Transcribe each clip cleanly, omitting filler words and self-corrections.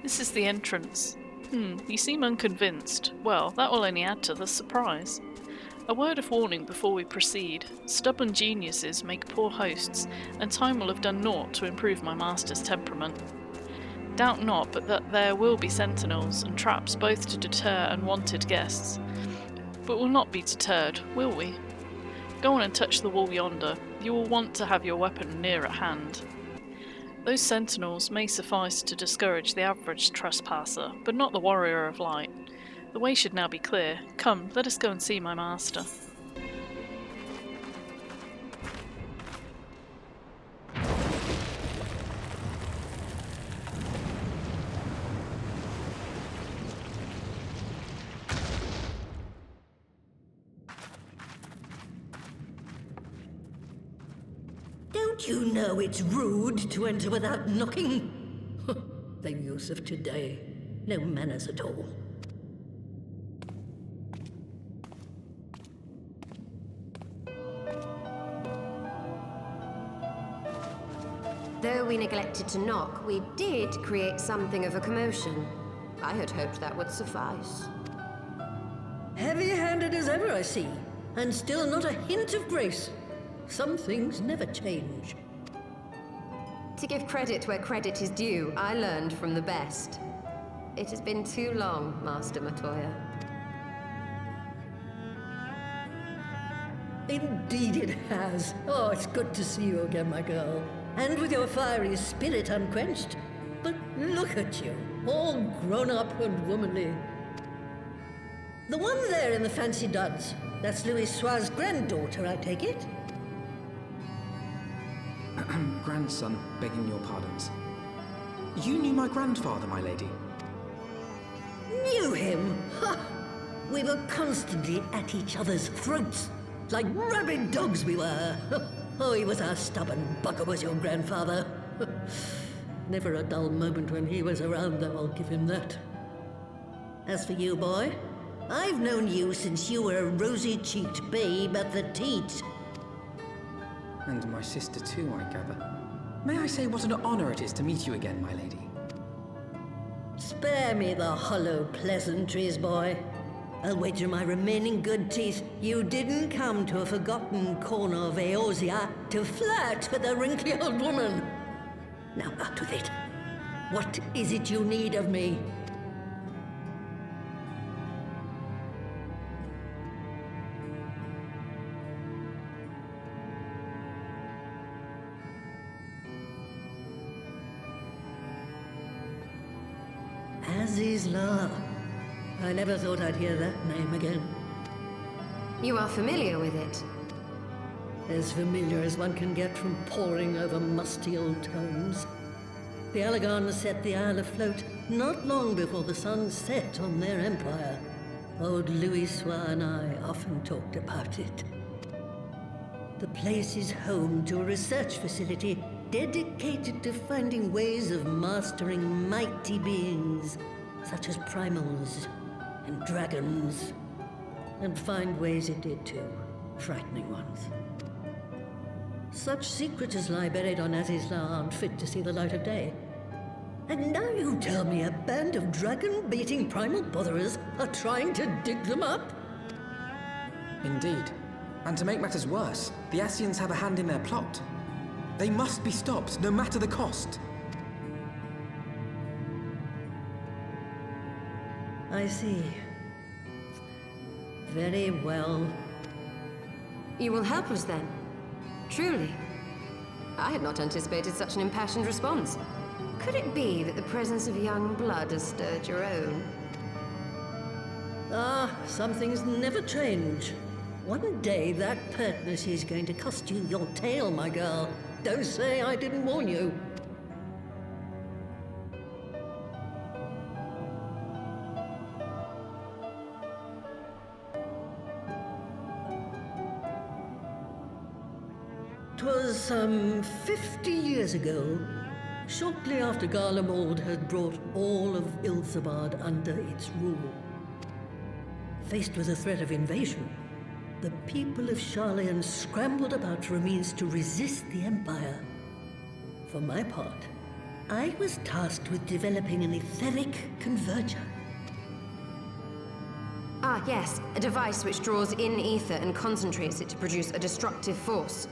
This is the entrance. You seem unconvinced. Well, that will only add to the surprise. A word of warning before we proceed. Stubborn geniuses make poor hosts, and time will have done naught to improve my master's temperament. Doubt not but that there will be sentinels and traps both to deter unwanted guests. But we'll not be deterred, will we? Go on and touch the wall yonder. You will want to have your weapon near at hand. Those sentinels may suffice to discourage the average trespasser, but not the warrior of light. The way should now be clear. Come, let us go and see my master. Don't you know it's rude to enter without knocking? The youth of today. No manners at all. Though we neglected to knock, we did create something of a commotion. I had hoped that would suffice. Heavy-handed as ever, I see. And still not a hint of grace. Some things never change. To give credit where credit is due, I learned from the best. It has been too long, Master Matoya. Indeed it has. Oh, it's good to see you again, my girl. And with your fiery spirit unquenched. But look at you, all grown up and womanly. The one there in the fancy duds, that's Louis Soir's granddaughter, I take it? Grandson, begging your pardons. You knew my grandfather, my lady? Knew him? Ha! We were constantly at each other's throats. Like rabid dogs we were. Oh, he was a stubborn bugger, was your grandfather. Never a dull moment when he was around, though, I'll give him that. As for you, boy, I've known you since you were a rosy-cheeked babe at the teat. And my sister too, I gather. May I say what an honor it is to meet you again, my lady? Spare me the hollow pleasantries, boy. I'll wager my remaining good teeth you didn't come to a forgotten corner of Eorzea to flirt with a wrinkly old woman. Now out with it. What is it you need of me? Azizla. I never thought I'd hear that name again. You are familiar with it? As familiar as one can get from poring over musty old tomes. The Alagons set the Isle afloat not long before the sun set on their empire. Old Louis Soir and I often talked about it. The place is home to a research facility dedicated to finding ways of mastering mighty beings, such as primals and dragons. And find ways it did too, frightening ones. Such secrets as lie buried on Azizla aren't fit to see the light of day. And now you tell me a band of dragon-baiting primal botherers are trying to dig them up? Indeed. And to make matters worse, the Ascians have a hand in their plot. They must be stopped, no matter the cost. I see. Very well. You will help us then? Truly? I had not anticipated such an impassioned response. Could it be that the presence of young blood has stirred your own? Ah, some things never change. One day that pertness is going to cost you your tail, my girl. Don't say I didn't warn you. "'Twas some 50 years ago, shortly after Garlemald had brought all of Ilzabad under its rule. Faced with the threat of invasion, the people of Sharlayan scrambled about for a means to resist the Empire. For my part, I was tasked with developing an etheric converger. Ah, yes. A device which draws in ether and concentrates it to produce a destructive force.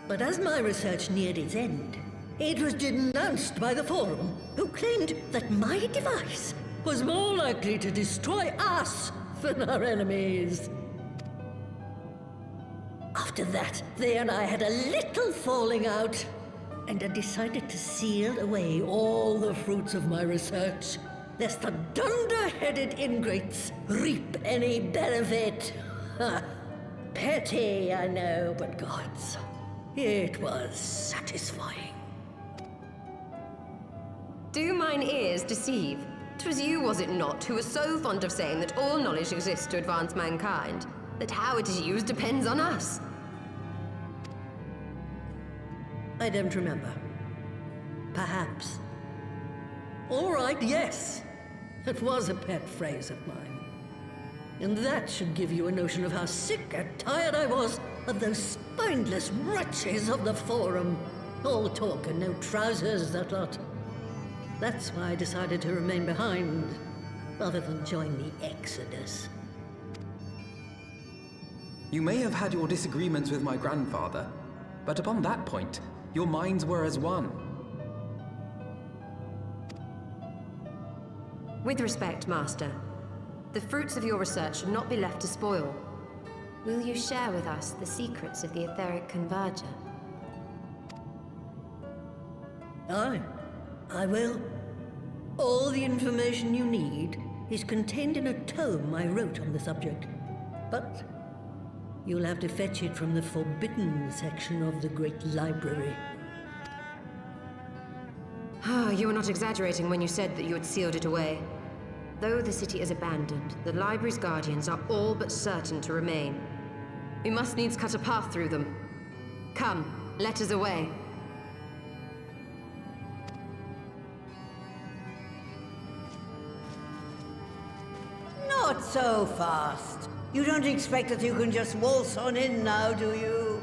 But as my research neared its end, it was denounced by the Forum, who claimed that my device was more likely to destroy us than our enemies. After that, they and I had a little falling out, and I decided to seal away all the fruits of my research, lest the dunder-headed ingrates reap any benefit. Petty, I know, but gods, it was satisfying. Do mine ears deceive? 'Twas you, was it not, who was so fond of saying that all knowledge exists to advance mankind, that how it is used depends on us? I don't remember. Perhaps. All right, yes. It was a pet phrase of mine. And that should give you a notion of how sick and tired I was of those spineless wretches of the Forum. All talk and no trousers, that lot. That's why I decided to remain behind, rather than join the Exodus. You may have had your disagreements with my grandfather, but upon that point, your minds were as one. With respect, Master, the fruits of your research should not be left to spoil. Will you share with us the secrets of the etheric converger? Aye, I will. All the information you need is contained in a tome I wrote on the subject. But you'll have to fetch it from the forbidden section of the Great Library. Ah, you were not exaggerating when you said that you had sealed it away. Though the city is abandoned, the library's guardians are all but certain to remain. We must needs cut a path through them. Come, let us away. Not so fast. You don't expect that you can just waltz on in now, do you?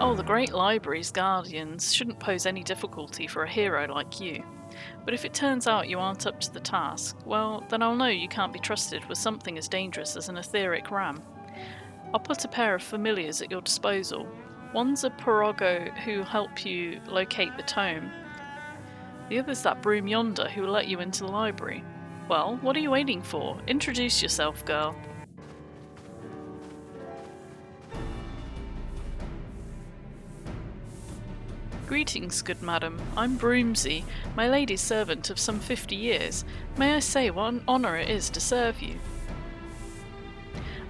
Oh, the Great Library's guardians shouldn't pose any difficulty for a hero like you. But if it turns out you aren't up to the task, well, then I'll know you can't be trusted with something as dangerous as an etheric ram. I'll put a pair of familiars at your disposal. One's a Porogo who'll help you locate the tome. The other's that broom yonder who will let you into the library. Well, what are you waiting for? Introduce yourself, girl. Greetings, good madam. I'm Broomsy, my lady's servant of some 50 years. May I say what an honour it is to serve you?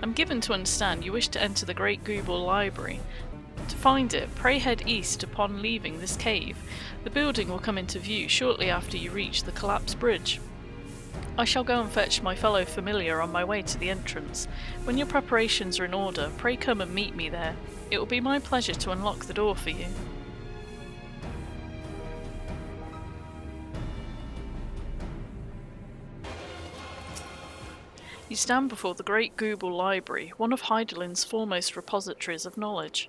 I'm given to understand you wish to enter the Great Goobel Library. To find it, pray head east upon leaving this cave. The building will come into view shortly after you reach the collapsed bridge. I shall go and fetch my fellow familiar on my way to the entrance. When your preparations are in order, pray come and meet me there. It will be my pleasure to unlock the door for you. You stand before the Great Goobel Library, one of Hydaelyn's foremost repositories of knowledge.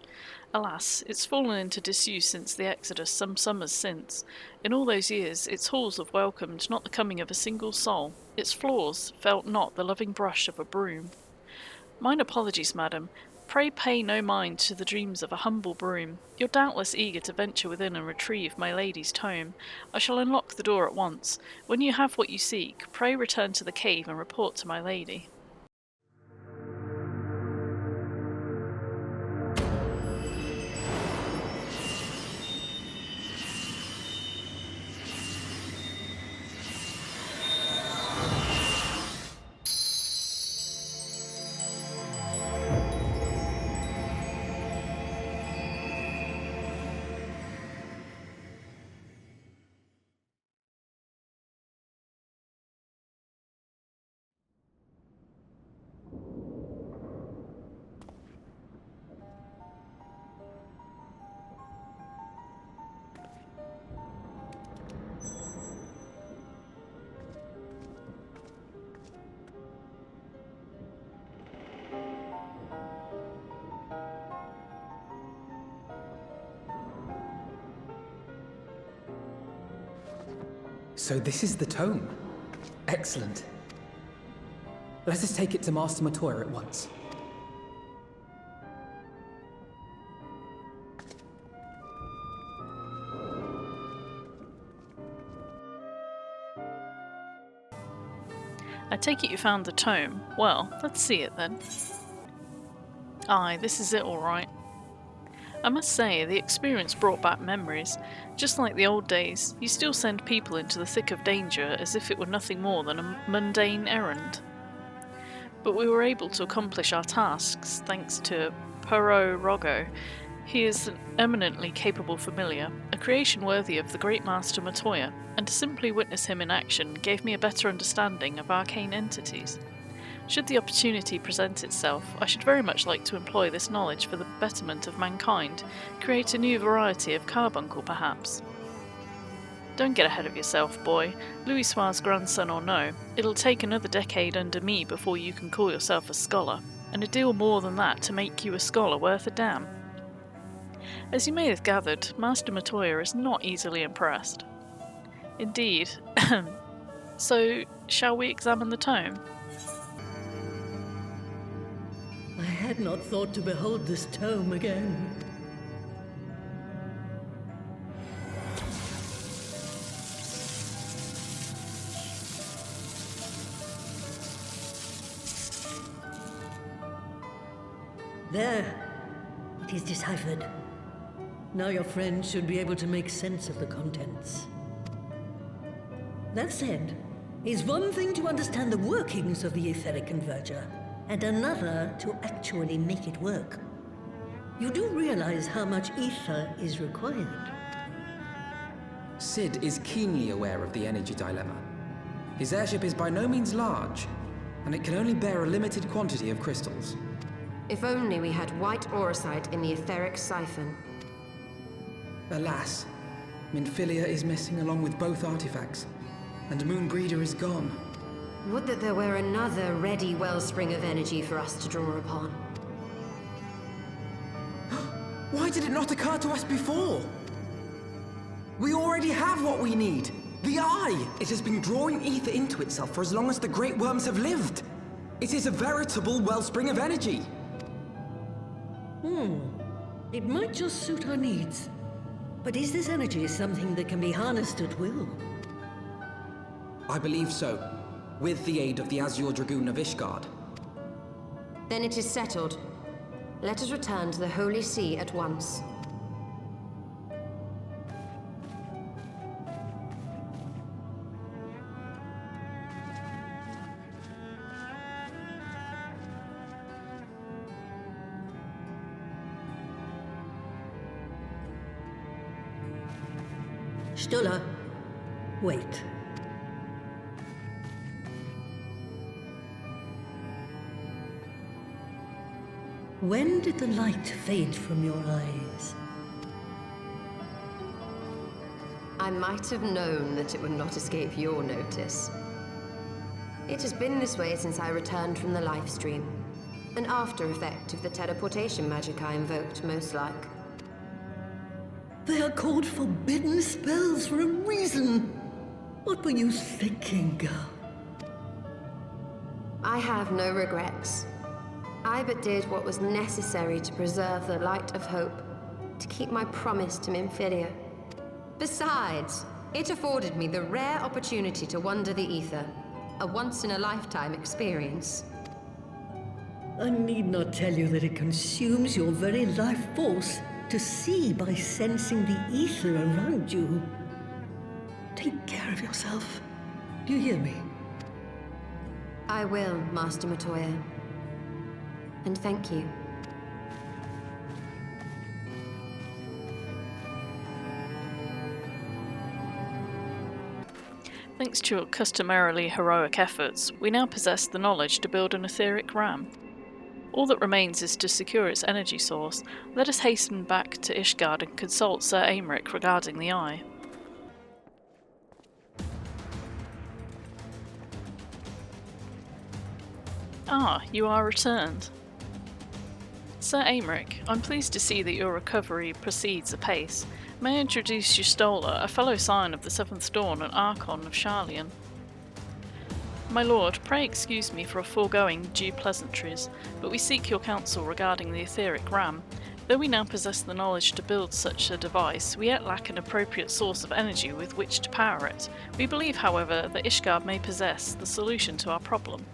Alas, it's fallen into disuse since the Exodus some summers since. In all those years, its halls have welcomed not the coming of a single soul. Its floors felt not the loving brush of a broom. Mine apologies, madam. Pray pay no mind to the dreams of a humble broom. You're doubtless eager to venture within and retrieve my lady's tome. I shall unlock the door at once. When you have what you seek, pray return to the cave and report to my lady. So this is the tome. Excellent. Let us take it to Master Matoya at once. I take it you found the tome. Well, let's see it then. Aye, this is it all right. I must say, the experience brought back memories. Just like the old days, you still send people into the thick of danger as if it were nothing more than a mundane errand. But we were able to accomplish our tasks thanks to Paro Rogo. He is an eminently capable familiar, a creation worthy of the great Master Matoya, and to simply witness him in action gave me a better understanding of arcane entities. Should the opportunity present itself, I should very much like to employ this knowledge for the betterment of mankind, create a new variety of carbuncle perhaps. Don't get ahead of yourself, boy. Louis Soir's grandson or no, it'll take another decade under me before you can call yourself a scholar, and a deal more than that to make you a scholar worth a damn. As you may have gathered, Master Matoya is not easily impressed. Indeed. So, shall we examine the tome? I had not thought to behold this tome again. There. It is deciphered. Now your friend should be able to make sense of the contents. That said, it's one thing to understand the workings of the etheric converger, and another to actually make it work. You do realize how much ether is required. Sid is keenly aware of the energy dilemma. His airship is by no means large, and it can only bear a limited quantity of crystals. If only we had white aurosite in the etheric siphon. Alas, Minfilia is missing along with both artifacts, and Moonbreeder is gone. Would that there were another ready wellspring of energy for us to draw upon. Why did it not occur to us before? We already have what we need! The Eye! It has been drawing ether into itself for as long as the Great Worms have lived! It is a veritable wellspring of energy! It might just suit our needs. But is this energy something that can be harnessed at will? I believe so, with the aid of the Azure Dragoon of Ishgard. Then it is settled. Let us return to the Holy See at once. Stulla, wait. When did the light fade from your eyes? I might have known that it would not escape your notice. It has been this way since I returned from the life stream. An after effect of the teleportation magic I invoked, most like. They are called forbidden spells for a reason. What were you thinking, girl? I have no regrets. I but did what was necessary to preserve the light of hope, to keep my promise to Minfilia. Besides, it afforded me the rare opportunity to wander the ether, a once-in-a-lifetime experience. I need not tell you that it consumes your very life force to see by sensing the ether around you. Take care of yourself. Do you hear me? I will, Master Matoya. And thank you. Thanks to your customarily heroic efforts, we now possess the knowledge to build an etheric ram. All that remains is to secure its energy source. Let us hasten back to Ishgard and consult Sir Aymeric regarding the Eye. Ah, you are returned. Sir Aymeric, I'm pleased to see that your recovery proceeds apace. May I introduce Yustola, a fellow scion of the Seventh Dawn and Archon of Sharlayan. My lord, pray excuse me for foregoing due pleasantries, but we seek your counsel regarding the etheric ram. Though we now possess the knowledge to build such a device, we yet lack an appropriate source of energy with which to power it. We believe, however, that Ishgard may possess the solution to our problem.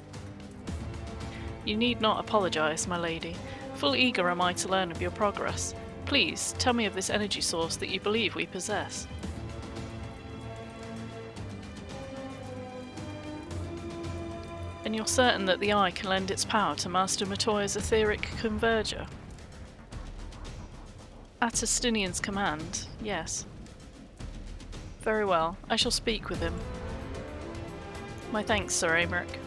You need not apologise, my lady. Full eager am I to learn of your progress. Please, tell me of this energy source that you believe we possess. And you're certain that the Eye can lend its power to Master Matoya's etheric converger? At Astinian's command, yes. Very well, I shall speak with him. My thanks, Sir Aymeric.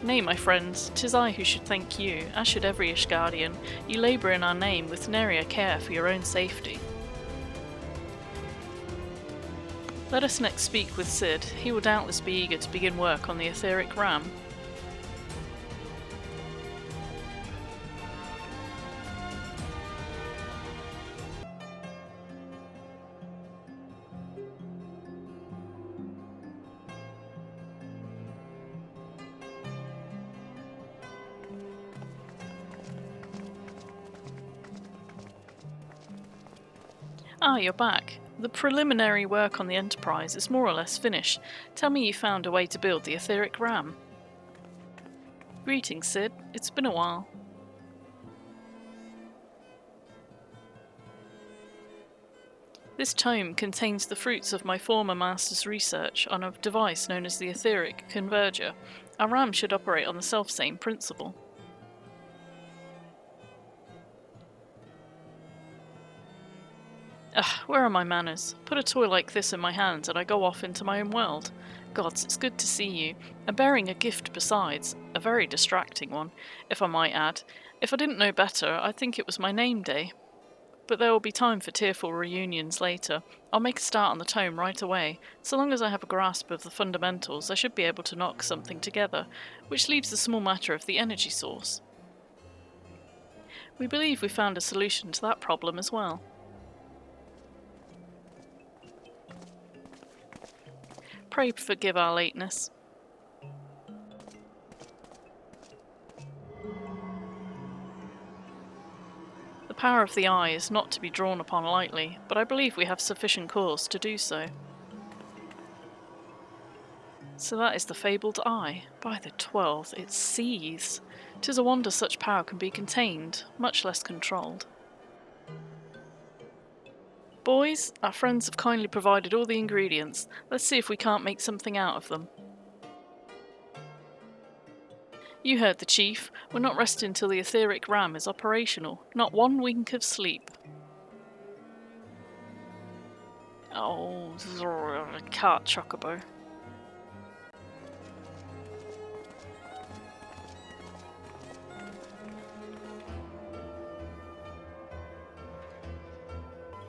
Nay, my friends, 'tis I who should thank you, as should every Ishgardian. You labour in our name with nary a care for your own safety. Let us next speak with Cid. He will doubtless be eager to begin work on the etheric ram. Ah, you're back. The preliminary work on the Enterprise is more or less finished. Tell me you found a way to build the etheric ram. Greetings, Cid. It's been a while. This tome contains the fruits of my former master's research on a device known as the etheric converger. Our ram should operate on the selfsame principle. Ugh, where are my manners? Put a toy like this in my hands and I go off into my own world. Gods, it's good to see you. And bearing a gift besides, a very distracting one, if I might add. If I didn't know better, I'd think it was my name day. But there will be time for tearful reunions later. I'll make a start on the tome right away. So long as I have a grasp of the fundamentals, I should be able to knock something together, which leaves the small matter of the energy source. We believe we found a solution to that problem as well. Pray forgive our lateness. The power of the Eye is not to be drawn upon lightly, but I believe we have sufficient cause to do so. So that is the fabled Eye. By the 12th, it seethes. 'Tis a wonder such power can be contained, much less controlled. Boys, our friends have kindly provided all the ingredients. Let's see if we can't make something out of them. You heard the chief. We're not resting till the etheric ram is operational. Not one wink of sleep. Oh, cat chocobo.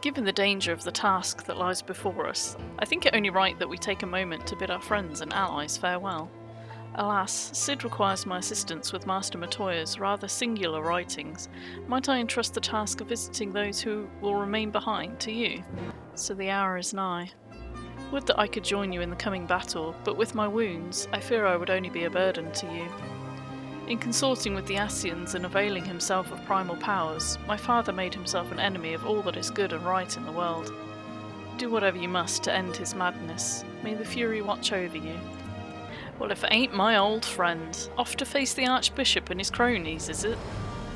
Given the danger of the task that lies before us, I think it only right that we take a moment to bid our friends and allies farewell. Alas, Cid requires my assistance with Master Matoya's rather singular writings. Might I entrust the task of visiting those who will remain behind to you? So the hour is nigh. Would that I could join you in the coming battle, but with my wounds, I fear I would only be a burden to you. In consorting with the Ascians and availing himself of primal powers, my father made himself an enemy of all that is good and right in the world. Do whatever you must to end his madness. May the Fury watch over you. Well, if it ain't my old friend, off to face the Archbishop and his cronies, is it?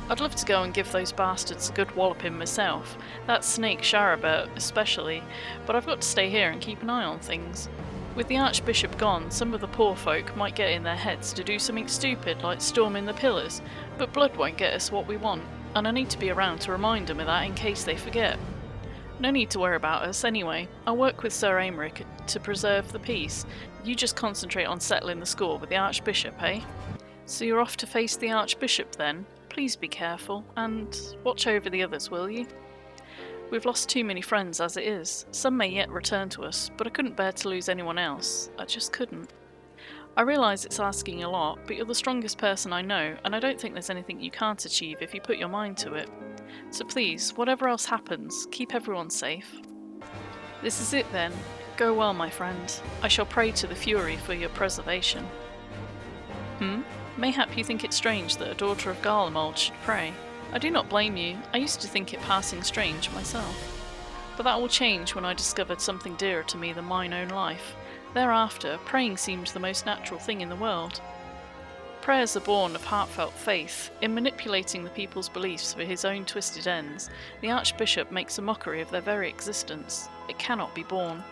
I'd love to go and give those bastards a good walloping myself, that snake Sharabert especially, but I've got to stay here and keep an eye on things. With the Archbishop gone, some of the poor folk might get in their heads to do something stupid like storming the pillars, but blood won't get us what we want, and I need to be around to remind them of that in case they forget. No need to worry about us anyway. I'll work with Sir Aymeric to preserve the peace. You just concentrate on settling the score with the Archbishop, eh? So you're off to face the Archbishop then? Please be careful, and watch over the others, will you? We've lost too many friends as it is. Some may yet return to us, but I couldn't bear to lose anyone else. I just couldn't. I realise it's asking a lot, but you're the strongest person I know, and I don't think there's anything you can't achieve if you put your mind to it. So please, whatever else happens, keep everyone safe. This is it then. Go well, my friend. I shall pray to the Fury for your preservation. Mayhap you think it strange that a daughter of Garlemald should pray. I do not blame you. I used to think it passing strange myself. But that will change when I discovered something dearer to me than mine own life. Thereafter, praying seemed the most natural thing in the world. Prayers are born of heartfelt faith. In manipulating the people's beliefs for his own twisted ends, the Archbishop makes a mockery of their very existence. It cannot be borne.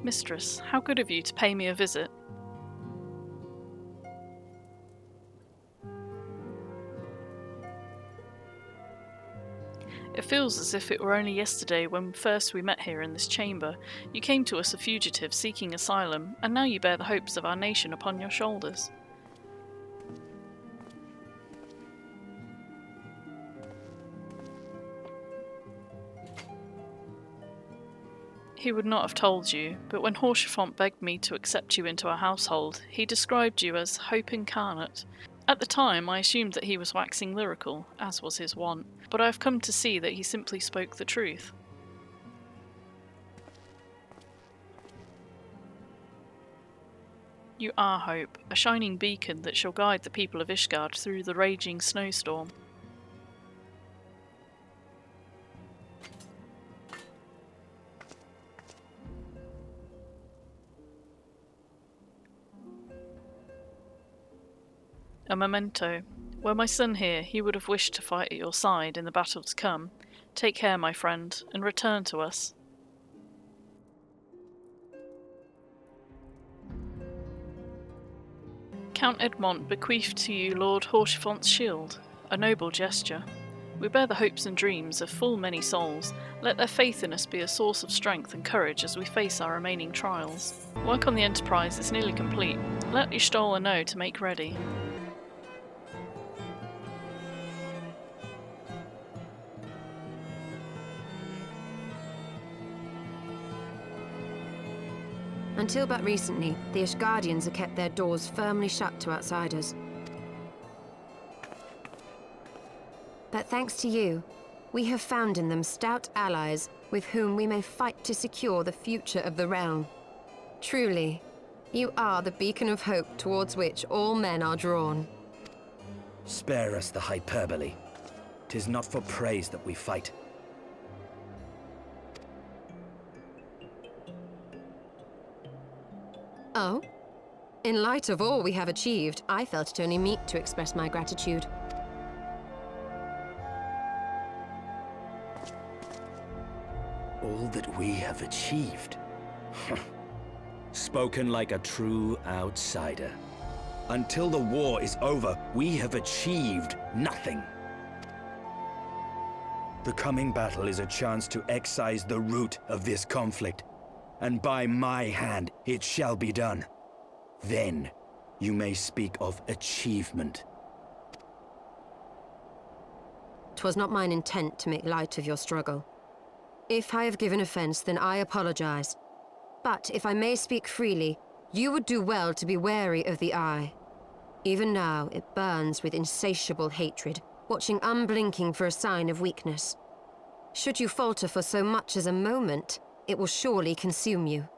Mistress, how good of you to pay me a visit. It feels as if it were only yesterday when first we met here in this chamber. You came to us a fugitive seeking asylum, and now you bear the hopes of our nation upon your shoulders. He would not have told you, but when Haurchefant begged me to accept you into our household, he described you as hope incarnate. At the time, I assumed that he was waxing lyrical, as was his wont, but I have come to see that he simply spoke the truth. You are hope, a shining beacon that shall guide the people of Ishgard through the raging snowstorm. A memento. Were my son here, he would have wished to fight at your side in the battle to come. Take care, my friend, and return to us. Count Edmont bequeathed to you Lord Haurchefant's shield, a noble gesture. We bear the hopes and dreams of full many souls. Let their faith in us be a source of strength and courage as we face our remaining trials. Work on the Enterprise is nearly complete. Let Y'shtola know to make ready. Until but recently, the Ishgardians have kept their doors firmly shut to outsiders. But thanks to you, we have found in them stout allies with whom we may fight to secure the future of the realm. Truly, you are the beacon of hope towards which all men are drawn. Spare us the hyperbole. 'Tis not for praise that we fight. Oh? In light of all we have achieved, I felt it only meet to express my gratitude. All that we have achieved? Spoken like a true outsider. Until the war is over, we have achieved nothing. The coming battle is a chance to excise the root of this conflict. And by my hand it shall be done. Then you may speak of achievement. 'Twas not mine intent to make light of your struggle. If I have given offense, then I apologize. But if I may speak freely, you would do well to be wary of the Eye. Even now, it burns with insatiable hatred, watching unblinking for a sign of weakness. Should you falter for so much as a moment, it will surely consume you.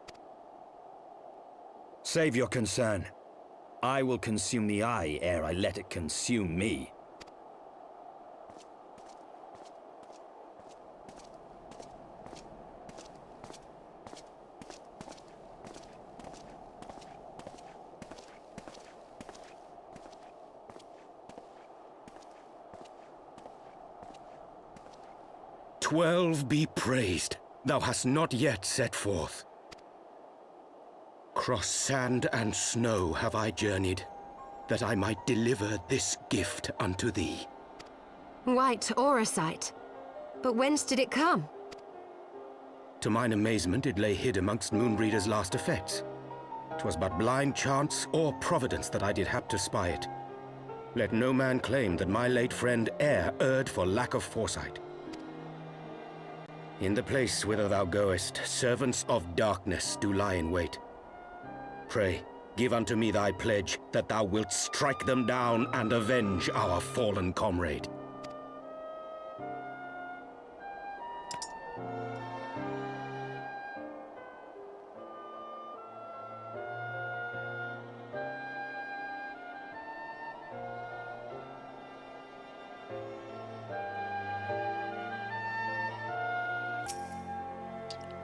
Save your concern. I will consume the Eye ere I let it consume me. "12 be praised, thou hast not yet set forth. Cross sand and snow have I journeyed, that I might deliver this gift unto thee." White Auracite. But whence did it come? To mine amazement, it lay hid amongst Moonbreeder's last effects. 'Twas but blind chance or providence that I did hap to spy it. Let no man claim that my late friend e'er erred for lack of foresight. In the place whither thou goest, servants of darkness do lie in wait. Pray, give unto me thy pledge that thou wilt strike them down and avenge our fallen comrade.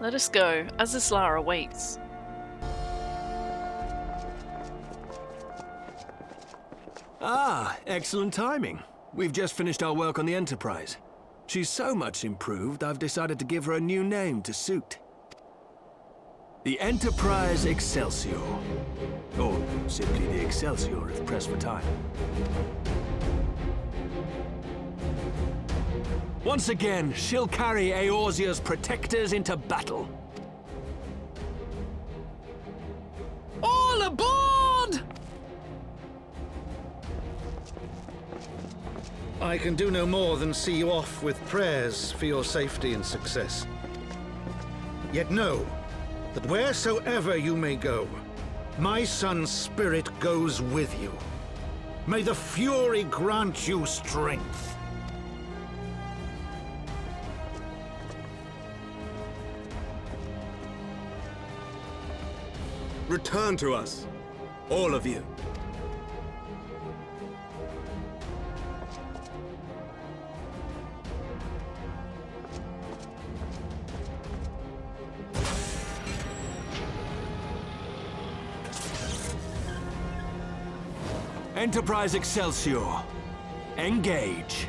Let us go. Azizlar awaits. Ah, excellent timing. We've just finished our work on the Enterprise. She's so much improved, I've decided to give her a new name to suit. The Enterprise Excelsior. Or simply the Excelsior if pressed for time. Once again, she'll carry Eorzea's protectors into battle. All aboard! I can do no more than see you off with prayers for your safety and success. Yet know that wheresoever you may go, my son's spirit goes with you. May the Fury grant you strength. Return to us, all of you. Enterprise Excelsior, engage.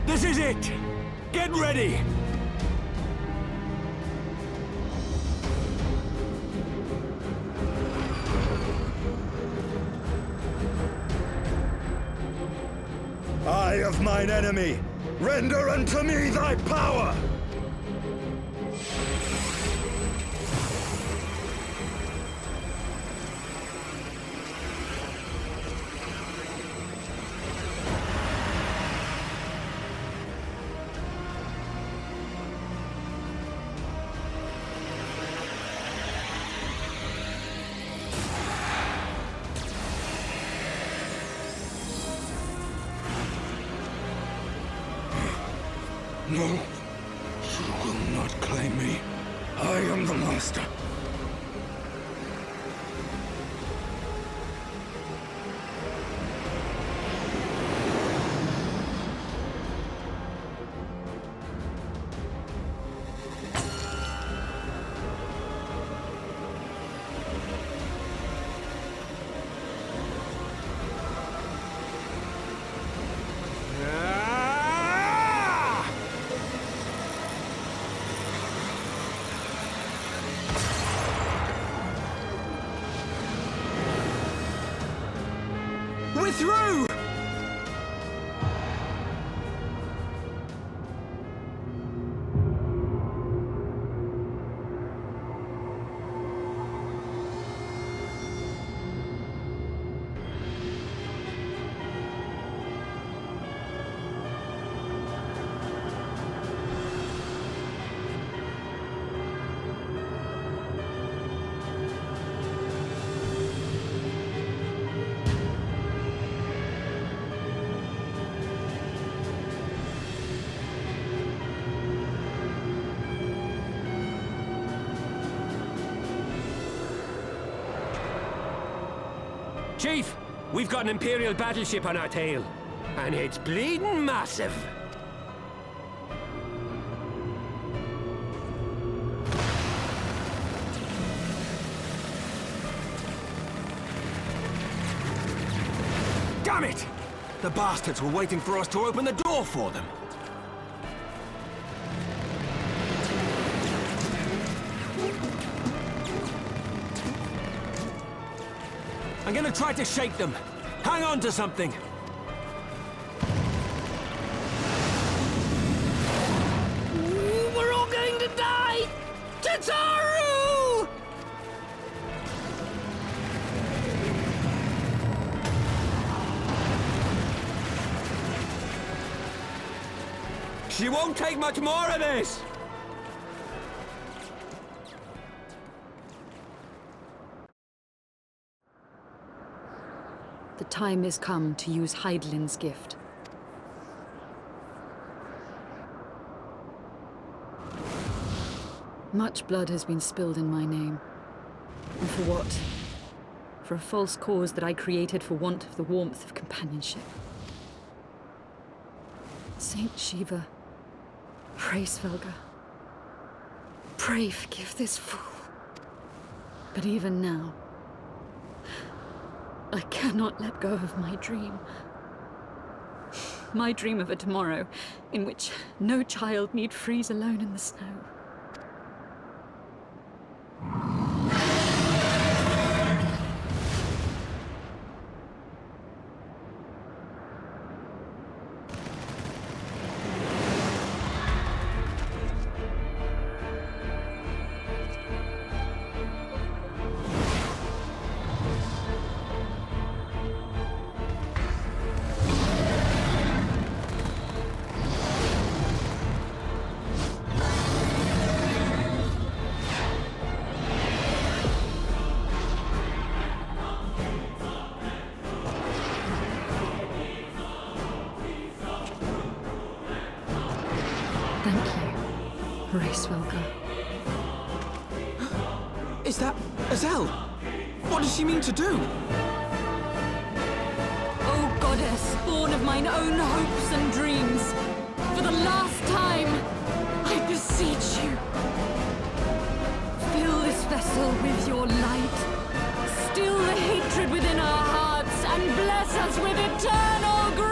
This is it! Get ready! Eye of mine enemy, render unto me thy power! No, you will not claim me. I am the master. We're through! Chief, we've got an Imperial battleship on our tail, and it's bleeding massive. Damn it! The bastards were waiting for us to open the door for them. I'm gonna try to shake them. Hang on to something. Tataru! She won't take much more of this! The time is come to use Hydaelyn's gift. Much blood has been spilled in my name. And for what? For a false cause that I created for want of the warmth of companionship. Saint Shiva, pray Svelga. Pray forgive this fool. But even now, I cannot let go of my dream. My dream of a tomorrow in which no child need freeze alone in the snow. Thank you, Svelga. Is that Azel? What does she mean to do? O goddess, born of mine own hopes and dreams, for the last time, I beseech you. Fill this vessel with your light. Still the hatred within our hearts, and bless us with eternal grace!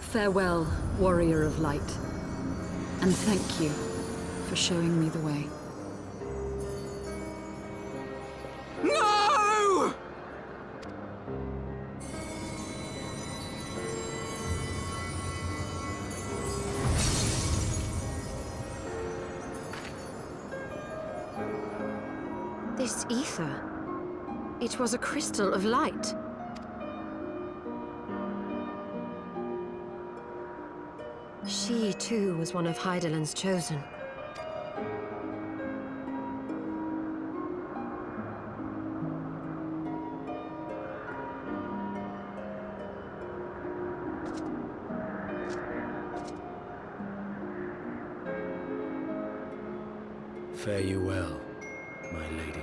Farewell, warrior of light, and thank you for showing me the way. No! This ether. It was a crystal of light. She, too, was one of Hydaelyn's chosen. Fare you well, my lady.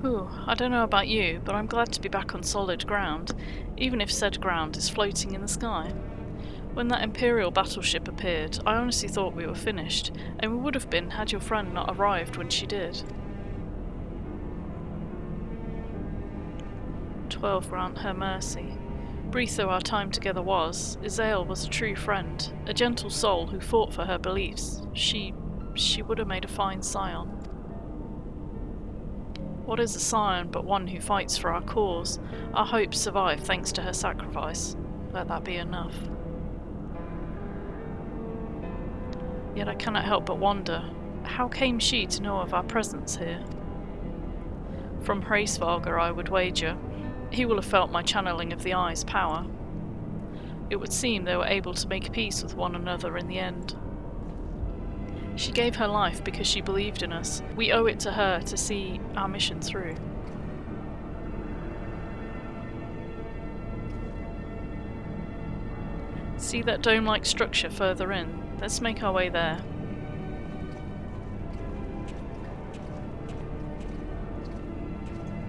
Whew, I don't know about you, but I'm glad to be back on solid ground, even if said ground is floating in the sky. When that Imperial battleship appeared, I honestly thought we were finished, and we would have been had your friend not arrived when she did. 12 grant her mercy. Brief though our time together was, Izael was a true friend, a gentle soul who fought for her beliefs. She would have made a fine scion. What is a scion but one who fights for our cause? Our hopes survive thanks to her sacrifice. Let that be enough. Yet I cannot help but wonder, how came she to know of our presence here? From Hraesvalger, I would wager. He will have felt my channeling of the Eye's power. It would seem they were able to make peace with one another in the end. She gave her life because she believed in us. We owe it to her to see our mission through. See that dome-like structure further in? Let's make our way there.